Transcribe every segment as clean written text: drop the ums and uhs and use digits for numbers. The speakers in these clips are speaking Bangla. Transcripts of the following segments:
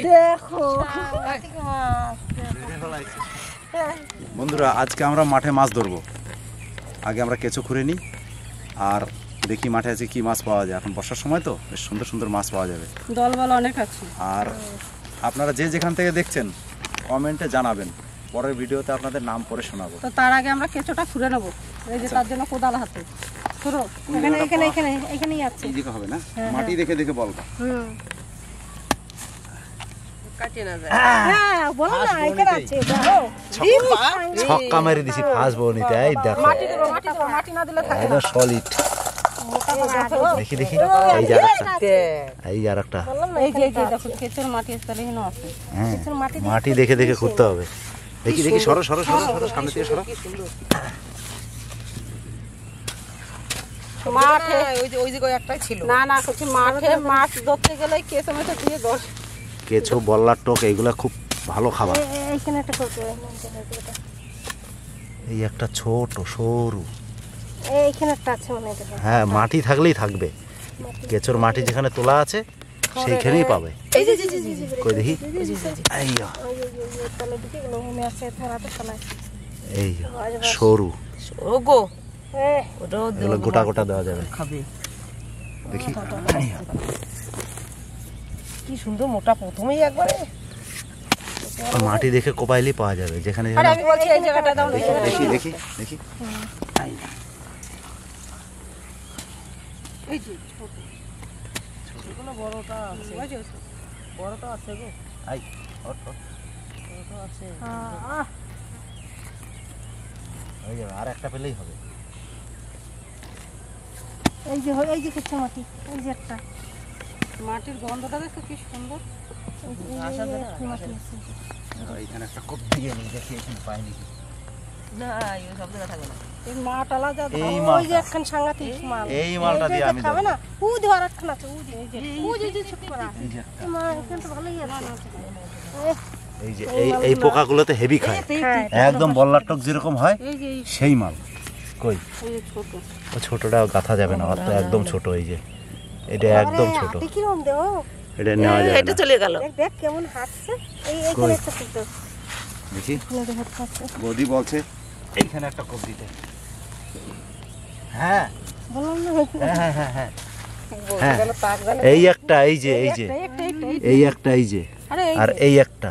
দেখো বন্ধুরা, আজকে আমরা মাঠে মাছ ধরবো। আগে আমরা কেঁচো খুঁড়ে নিই আর দেখি মাঠে আজকে কি মাছ পাওয়া যায়। এখন বর্ষার সময় তো বেশ সুন্দর সুন্দর মাছ পাওয়া যাবে, দলবল অনেক আছে। আর আপনারা যে যেখান থেকে দেখছেন কমেন্টে জানাবেন, পরের ভিডিওতে আপনাদের নাম পড়ে শোনাবো। তো তার আগে আমরা কেঁচোটা খুঁড়ে নেবো, এই যে তার জন্য কোদাল হাতে। ধরো এখানে এখানে এখানে এখানেই আছে, এইদিকে হবে না, মাটি দেখে দেখে বলবা। কাটে না যায়। হ্যাঁ বলো না, এখানে আছে দেখো। ছক্কা মেরে দিছি ফাঁস বনিতে, এই দেখো মাটি দেবো, মাটি দেবো, মাটি না দিলে থাকে না। একদম সলিড। দেখি দেখি, এই যে আরেকটা, এই যে আরেকটা। এই যে দেখো কেঁচোর মাটি আছে, তাহলে এখানে আছে। হ্যাঁ, কেঁচোর মাটি মাটি দেখে দেখে খুঁড়তে হবে। দেখি দেখি, সরো সরো সরো সরো, সামনে থেকে সরো। মাঠে ওই যে একটাই ছিল। না না কিছু মাঠে মাছ ধরতে গেলে কেঁচো মেচো দিয়ে দশ। কেঁচো, বল্লার টোক, এইগুলা খুব ভালো খাবার। এইখানে একটা করতে, এই একটা ছোট সরু, এইখানে একটা আছে মনে হয়। হ্যাঁ মাটি থাকলেই থাকবে। কেঁচোর মাটি যেখানে তোলা আছে সেইখানেই পাবে। এই যে কই দেখি, এই তলে দিকে গেল মনে আছে, ধরাতে তলায়। এই সরু, ওগো এগুলো গোটা গোটা দেওয়া যাবে। খাবে। দেখি কি সুন্দর মোটা, প্রথমেই একবারে মাটি দেখে কোপাইলেই পাওয়া যাবে যেখানে আরে যেখানে। আমি বলছি এই জায়গাটা দাও না। দেখি দেখি দেখি, এই যে ছোট ছোটগুলো, বড়টা আছে, বড়টা আছে গো। আই হট হট, বড়টা আছে। হয়ে যাবে, আর একটা পেলেই হবে। এই যে কেঁচো মাটি, এই যে একটা মাটির গন্ধটা দেখো কি সুন্দর। এইখানে একটা কোপ দিয়ে নিই, দেখি এখানে পাই নাকি। না এই সব জায়গা থাকে না। এই মাটালা যা এই ওই যে একখান সাংঘাতিক মাল, এই মালটা দিয়ে আমি খাবে ধরবো। না। ও ধর একখান আছে, ও যে ছোট করা এই যে একটা, মা, এখানে তো ভালোই আছে। এই যে এই পোকাগুলোতে হেভি খায়, একদম বল্লার টক যেরকম হয় এই যে সেই মাল। কই এই যে ছোট, ও ছোটটা গাথা যাবে না, ওর তো একদম ছোট। এই যে এটা একদম ছোট, আরে কিরকম দেও, এটা নেওয়া যাবে এটা না। চলে গেল। দেখ দেখ কেমন হাঁটছে। এইখানে একটা ছোট, দেখি। এখানে দেখো হাঁটছে। বৌদি বলছে এইখানে একটা কোপ দিতে। হ্যাঁ বললাম না, হ্যাঁ হ্যাঁ হ্যাঁ, গেল তাক গেল। এই একটা, এই যে এই যে এই একটা, এই যে আরে আর এই একটা।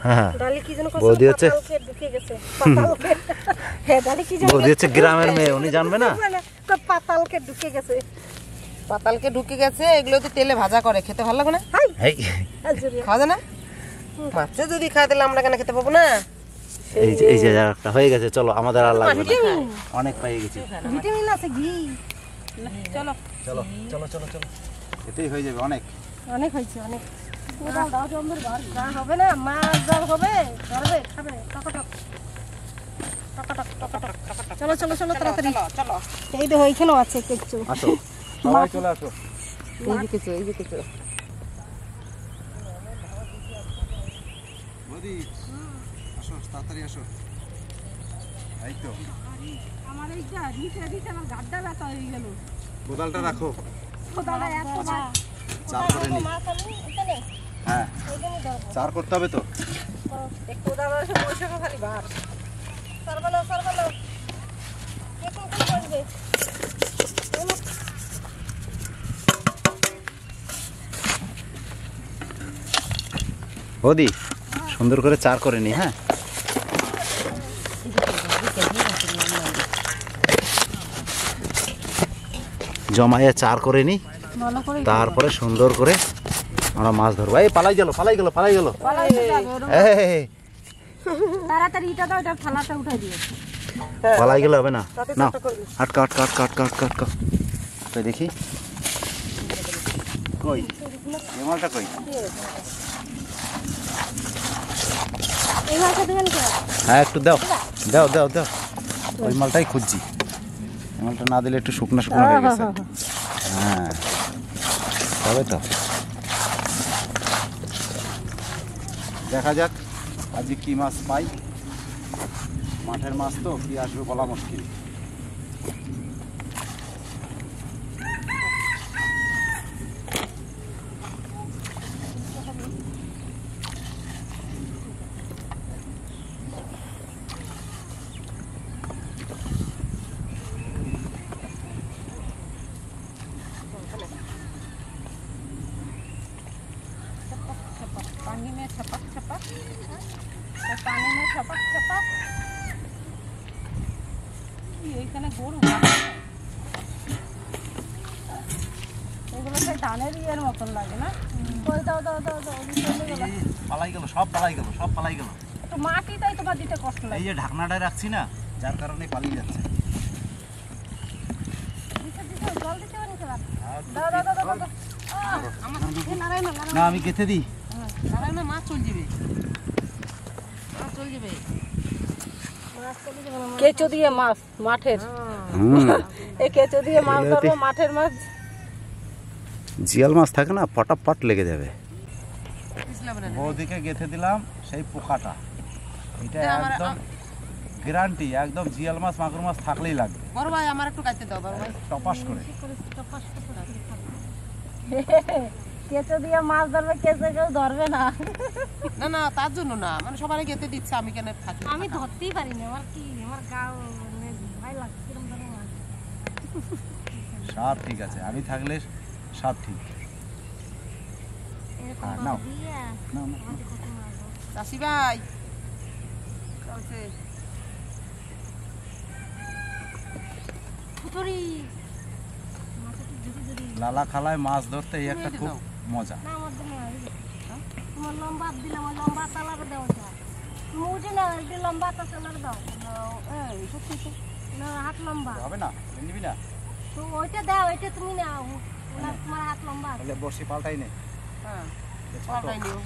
হ্যাঁ ডালি কি যেন কষ্ট বৌদি হচ্ছে, পাতালকে ঢুকে গেছে, পাতালকে। হ্যাঁ ডালি কি যেন বৌদি হচ্ছে গ্রামের মেয়ে, উনি জানবে না। পাতালকে ঢুকে গেছে। পাতালকে ঢুকে গেছে। এগুলো তো তেলে ভাজা করে, খেতে ভালো লাগে না? এই খাওয়া যায় না? মাছে যদি খায় তাহলে আমরা কেন খেতে পাবো না? এই যে একটা হয়ে গেছে। চলো, আমাদের আর লাগবে না, অনেক পেয়ে গেছি। ভিটামিন আছে, ঘি। চলো চলো চলো চলো চলো, এতেই হয়ে যাবে অনেক। অনেক হয়েছে, অনেক। দাও জম্বর ভাত যা হবে না, মাছ যা হবে ধরবে, খাবে টকটক টকটক টকটক। চলো চলো চলো তাড়াতাড়ি চলো এই দেখো এইখানেও আছে কেঁচো। আসো সবাই চলে আসো। এই যে কিছু বৌদি আসো, তাড়াতাড়ি আসো। এই তো আমার এইটা নিচে দিতে আমার গাড্ডা ব্যথা হয়ে গেল। কোদালটা রাখো, কোদালে এত মাছ, চার করে নি। মাছ আমি এখানে হ্যাঁ, এইখানে দাও। চার করতে হবে তো। কোদাল আছে, বৈশাখ খালি ভাত। সরবলো সরবলো দেখুন কি করবে। বৌদি সুন্দর করে চার করে নি। হ্যাঁ, জমায়ে চার করে নি, ভালো করে তারপরে সুন্দর করে আমরা মাছ ধরবো। এই পালাই গেল পালাই গেল পালাই গেল। এই তাড়াতাড়ি এটা দাও, এটা থালাটা উঠাই দিও। পালাই গেলে হবে না, না আটকা আটকা আটকা আটকা আটকা আটকা। কই দেখি, কই এই মালটা কই? এই মাছটা দেবেন কি? হ্যাঁ একটু দাও দাও দাও দাও, ওই মালটাই খুঁজছি। এই মালটা না দিলে একটু শুকনো শুকনো হয়ে গেছে। হ্যাঁ তবে তো দেখা যাক আজকে কি মাছ পাই। মাঠের মাছ তো কি আসবে বলা মুশকিল। এখানে গরু এগুলো সেই ধানের ইয়ের মতন লাগে না? ওই দাও দাও দাও দাও পালাই গেল, সব পালাই গেল, সব পালাই গেল। একটু মাটিটাই তোমার দিতে কষ্ট এই লাগে। যে ঢাকনাটায় রাখছি না, যার কারণে পালিয়ে যাচ্ছে। জল দিতে পারি দাও দাও দাও দাও দাও। নারায়ণ না আমি গেঁথে দিই। নারায়ণ মাছ চল যাবে, মাছ চল যাবে। কেঁচো দিয়ে মাছ মাঠের, এই কেঁচো দিয়ে মাছ ধরবো মাঠের মাছ। জিয়াল মাছ থাকে না, পটাপট লেগে যাবে। পিছলা বলে ওদিকে গেঁথে দিলাম সেই পোকাটা, এটা একদম গ্যারান্টি, একদম জিয়াল মাছ মাগুর মাছ থাকলেই লাগবে। বড় ভাই আমার একটু কাটতে দাও বড় ভাই। টপাস করে কেঁচো দিয়ে মাছ ধরবে, কেঁচো কেউ ধরবে না। না না তার জন্য না, মানে সবাই খেতে দিচ্ছে, আমি কেন থাকি? আমি ধরতেই পারিনি, আমার কি আমার গাও ভয় লাগছে কিরম ধরনের মাছ। সব ঠিক আছে, আমি থাকলে সব ঠিক। এরকম নাও। ভাবে দিয়ে না না আমাদের কত মাছ ধরবে। চাষি ভাই চলছে খুচুরি মাছ একটু ঝুড়ি ঝুড়ি। লালা খালায় মাছ ধরতে এই একটা খুব মজা। না আমার জন্য তোমার লম্বা দিলাম, ওই লম্বা তালার দাও ওটা। মুজি না ওই যে লম্বা তালার দাও। এই সত্যি তো না, হাত লম্বা হবে না, নিবি না? তো ওইটা দাও, ওইটা তুমি নাও, ওনার তোমার হাত লম্বা আছে। তাহলে বসি পাল্টাই নে। হ্যাঁ পাল্টাই নিও।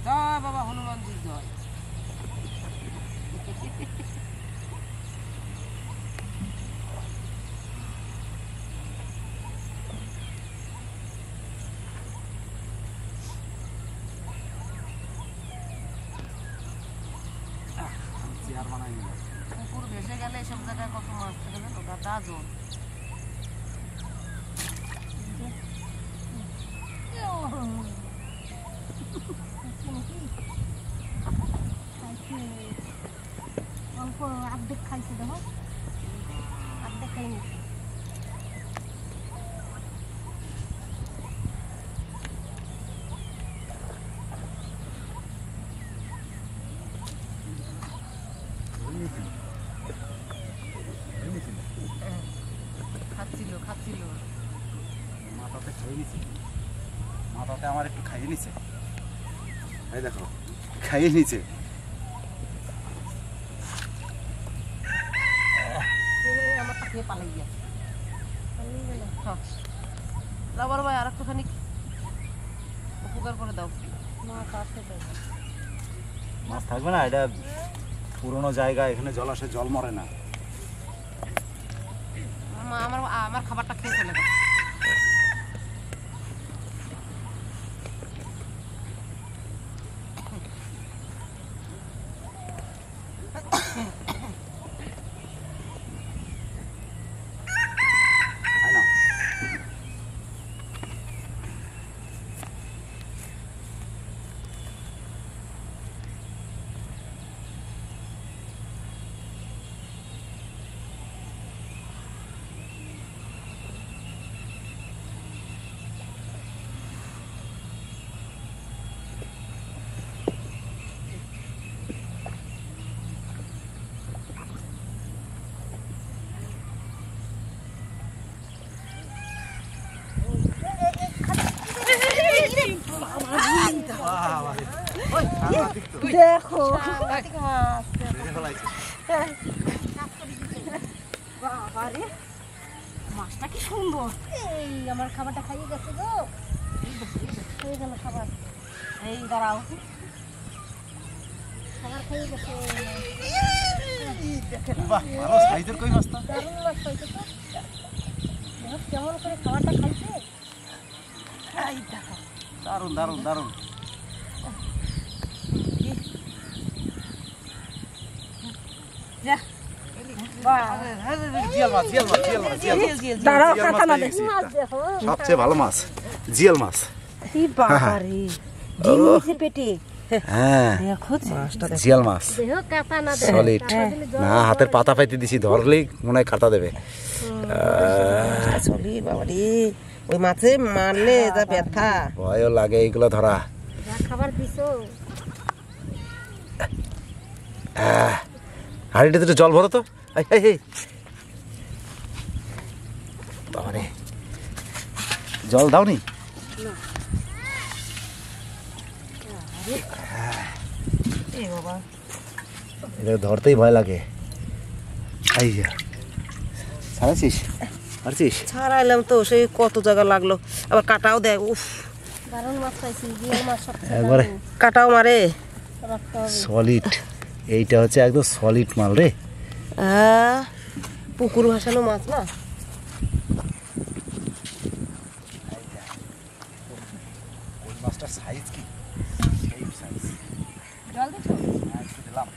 জয় বাবা হনুমানজি জয়। চেয়ার বানাই নিলাম। পুকুর ভেসে গেলে এসব জায়গায় কত মাছ থাকে না, ওটা দাজন। অল্প অর্ধেক খাইছে দেখো, অর্ধেক খাই নিচ্ছে। খাচ্ছিল খাচ্ছিল। মাথাতে খাইয়ে নিছে, মাথাতে আমার একটু খাইয়ে নিছে। এই দেখো খাইয়ে নিছে। আমার খেয়ে পালাই গিয়েছে। বড় ভাই আর একটুখানি উপকার করে দাও। মাছ থাকবে না, এটা পুরোনো জায়গা, এখানে জল আসে, জল মরে না। আমার আমার খাবারটা খেয়ে চলে গেছে। তাই না? দেখো বাবারে, মাছটা কি সুন্দর। এই আমার খাবারটা খাইয়ে গেছে গো, হয়ে গেল খাবার। এই দাঁড়াও, খাবার খাইয়ে গেছে। বাহ, ভালো সাইজের কই মাছটা। দারুণ মাছ হয়েছে তো, দেখো কেমন করে খাবারটা খাইছে। এই দেখো দারুণ দারুণ দারুণ। জিয়াল মাছ, জিয়াল মাছ, জিয়াল মাছ, জিয়াল মাছ। দাঁড়াও, জিয়াল কাঁথা না মাছ দেখি মাছ দেখো। সবচেয়ে ভালো মাছ জিয়াল মাছ। কি বাবারে, ডিম নিচে পেটে। হ্যাঁ, দেখো মাছটা জিয়াল মাছ দেখো, কাঁথা না দেখো। সলিড। না, হাতের পাতা পাইতে দিছি, ধরলেই মনে হয় কাটা দেবে। চলি বাবারে, ওই মাছে মারলে যা ব্যথা। ভয়ও লাগে এইগুলো ধরা। যা খাবার দিছো। হাঁড়িটাতে একটু জল ভরো তো। এই এই এই বাবারে, জল দাওনি? এটা ধরতেই ভয় লাগে। এই যা, ছাড়াছিস? পারছিস? ছাড়াইলাম তো, সেই কত জায়গা লাগলো, আবার কাটাও দেয়। উফ, দারুণ মাছ পাইছি, জিওল মাছ সবচেয়ে একবারে কাটাও মারে। রাখতে হবে। সলিড, এইটা হচ্ছে একদম সলিড মাল রে। পুকুর ভাসানো মাছ না। ওই মাছটার সাইজ কি, সেই সাইজ। জল দিছো? দিলাম।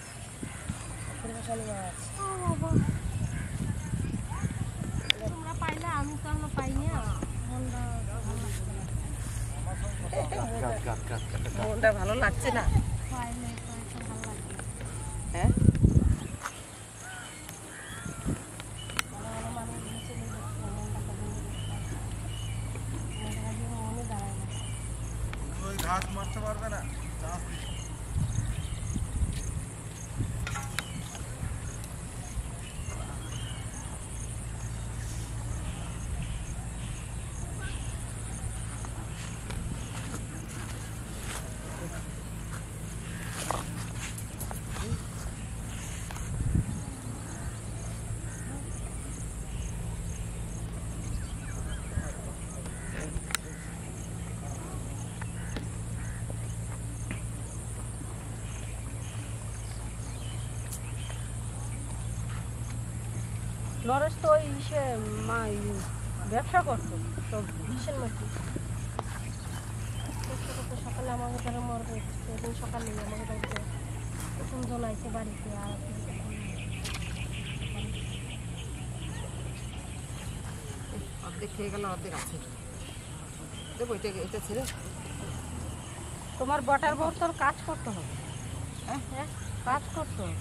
পুকুর ভাসানো মাছ। তোমরা পাইলে, আমি তো এখনো পাইনি। মনটা ভালো লাগছে না। মনটা ভালো লাগছে না। পাইলে ভালো লাগবে। হ্যাঁ, ভালো ভালো মানুষ নিচে নিয়ে যাচ্ছে, মনটা কেমন লাগছে। মনটা কাজে মনে দাঁড়ায় না। ওই ঘাস মারতে পারবে না। নরেশ তো ওই ইসে ব্যবসা করতো সবজি। কিসের মধ্যে? সকালে আমাকে ধরে মরবে, সেদিন সকালে আমাকে বাড়িতে প্রথম জন আইসে বাড়িতে। আর অর্ধেক খেয়ে গেল, অর্ধেক আছে। দেবো এটা, এটা ছেড়ে। তোমার বটার বউ তোর কাজ করতে হবে। হ্যাঁ, কাজ করতে হবে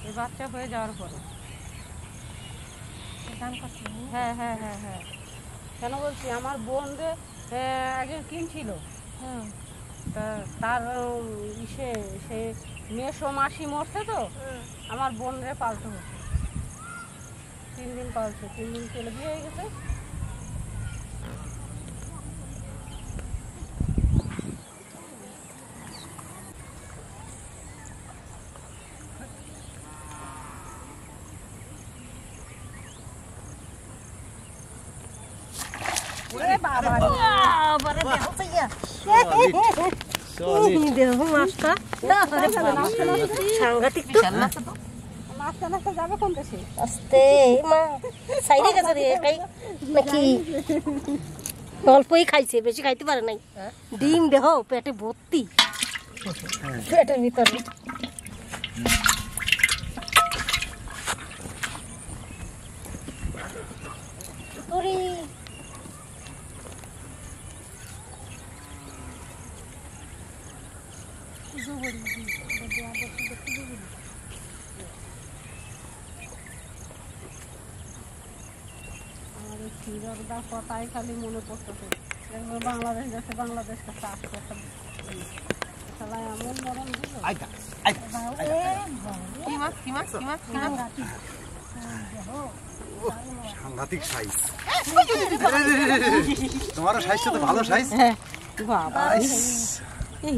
এই বাচ্চা হয়ে যাওয়ার পরে। হ্যাঁ হ্যাঁ হ্যাঁ হ্যাঁ, কেন বলছি, আমার বোন যে একজন কিনছিল, তা তার ইসে সে মেসো মাসি মরছে তো, আমার বোন রে পালতে হচ্ছে। 3 দিন পালছে, 3 দিন চলে বিয়ে হয়ে গেছে। সাংঘাতিক তো। যাবে কোন দেশে? আস্তে মা সাইডে গেছে রে কাই নাকি অল্পই খাইছে, বেশি খাইতে পারে নাই। ডিম দেহ পেটে ভর্তি, পেটের ভিতরে। তোরি সিরাজদা কথাই খালি মনে পড়তেছে। একবার বাংলাদেশ গেছে, বাংলাদেশকে চাষ করতাম। সবাই এমন নরম দিল। কি মাছ, কি মাছ, কি মাছ, কি মাছ? সাংঘাতিক সাইজ। তোমারও সাইজটা তো ভালো সাইজ। বাবা, এই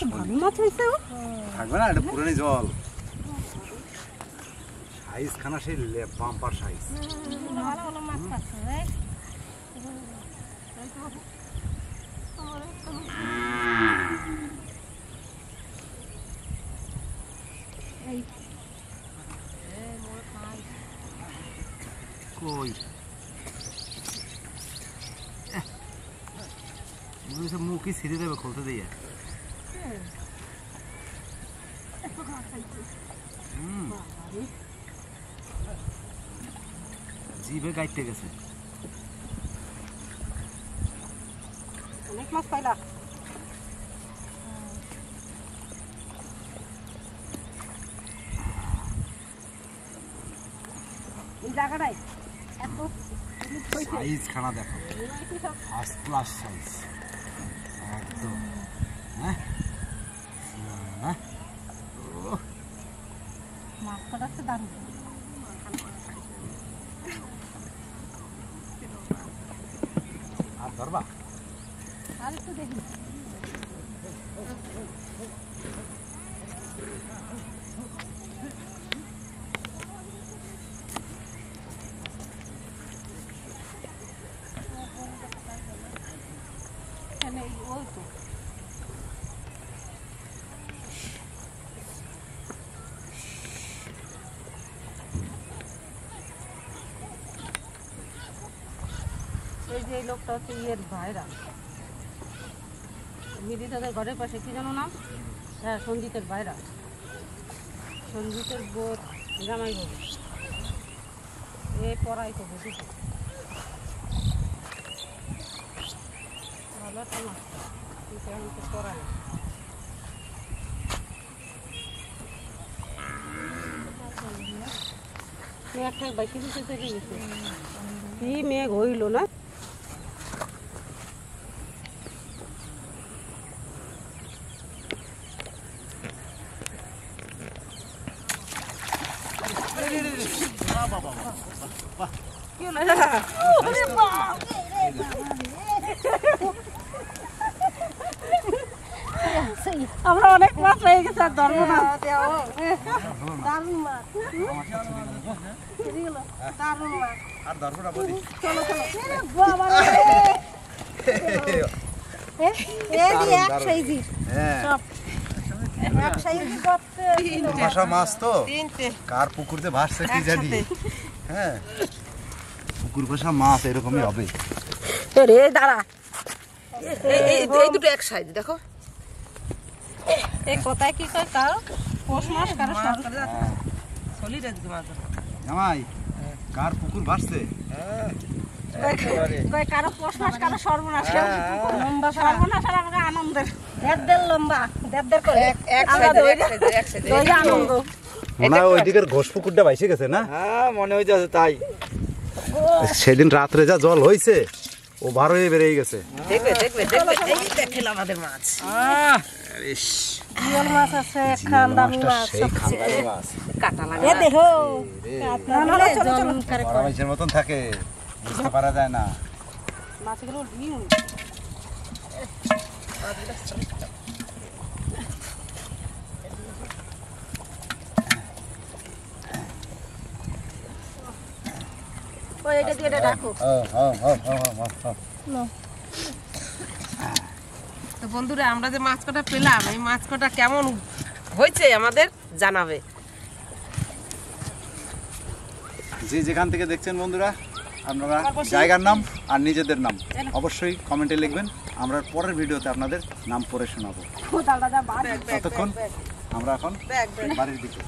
তো ভালো মাছ হয়েছে। থাকবে না, এটা পুরানি জল। সাইজ খানা সেই বাম্পার সাইজ। ভালো ভালো মাছ পাচ্ছে। কই মুখই ছিঁড়ে দেবে, খুলতে দিয়ে। জিভে গাইতে গেছে। অনেক মাছ পাইলা। এই জায়গাটাই এত সাইজ খানা দেখো, ফার্স্ট ক্লাস সাইজ একদম। হ্যাঁ, দারুণ। আর ধরবা আর একটু দেখি। এখানে ওই তো এই যে এই লোকটা হচ্ছে ইয়ের ভাইরা মিদিতাদের ঘরের পাশে কি জানো নাম? হ্যাঁ, সঞ্জিতের ভাইরা, সঞ্জিতের বোর জামাই বউ এ পড়াই তো বুঝি ভালো একটা মাছ কিন্তু এখন তো পড়ায় একটা বাইকে দিতে থেকে গেছে কি মেঘ হইল না আমরা অনেক মাছ পেয়ে গেছি আর ধরবো না দারুণ মাছ। দারুণ মাছ। আর ধরবো না বলি চলো চলো। বাবা রে। এই যে এক সাইজের হ্যাঁ সব এক সাইজের করতে ভাষা মাছ তো কার পুকুরতে ভাসছে কি জানি হ্যাঁ পুকুর ভাষা মাছ এরকমই হবে রে দাঁড়া এই দুটো এক সাইজ দেখো এই কোথায় কি কয় কারো পৌষ মাস কারো সলিড আজকে মাছ জামাই কার পুকুর ভাসছে কয় কারো পৌষ মাস কারো সর্বনাশ কেউ লম্বা সর্বনাশ আর আমাকে আনন্দের দেড় লম্বা দেড় করে এক আমরা সাইজ দইরা- এক সাইজ দইরা আনন্দ মনে হয় ওইদিকের ঘোষ পুকুরটা বাইসে গেছে না হ্যাঁ মনে হইতেছে তাই। সেদিন রাত্রে যা জল হয়েছে ও বার হয়ে বেরিয়ে গেছে দেখবে দেখবে দেখবে এই দেখেন আমাদের মাছ জিওল মাছ আছে খান্দামি মাছ সেই খাবারের মাছ কাটা লাগা এ দেখো আপনারা জল করে বড় মাছের মতন থাকে বুঝতে পারা যায় না মাছগুলো ডিম ওই এটা দিয়ে এটা রাখো তো বন্ধুরা আমরা যে মাছ কটা পেলাম এই মাছ কটা কেমন হয়েছে আমাদের জানাবে যে যেখান থেকে দেখছেন বন্ধুরা আপনারা জায়গার নাম আর নিজেদের নাম অবশ্যই কমেন্টে লিখবেন আমরা পরের ভিডিওতে আপনাদের নাম পড়ে শোনাবো ততক্ষণ আমরা এখন বাড়ির দিকে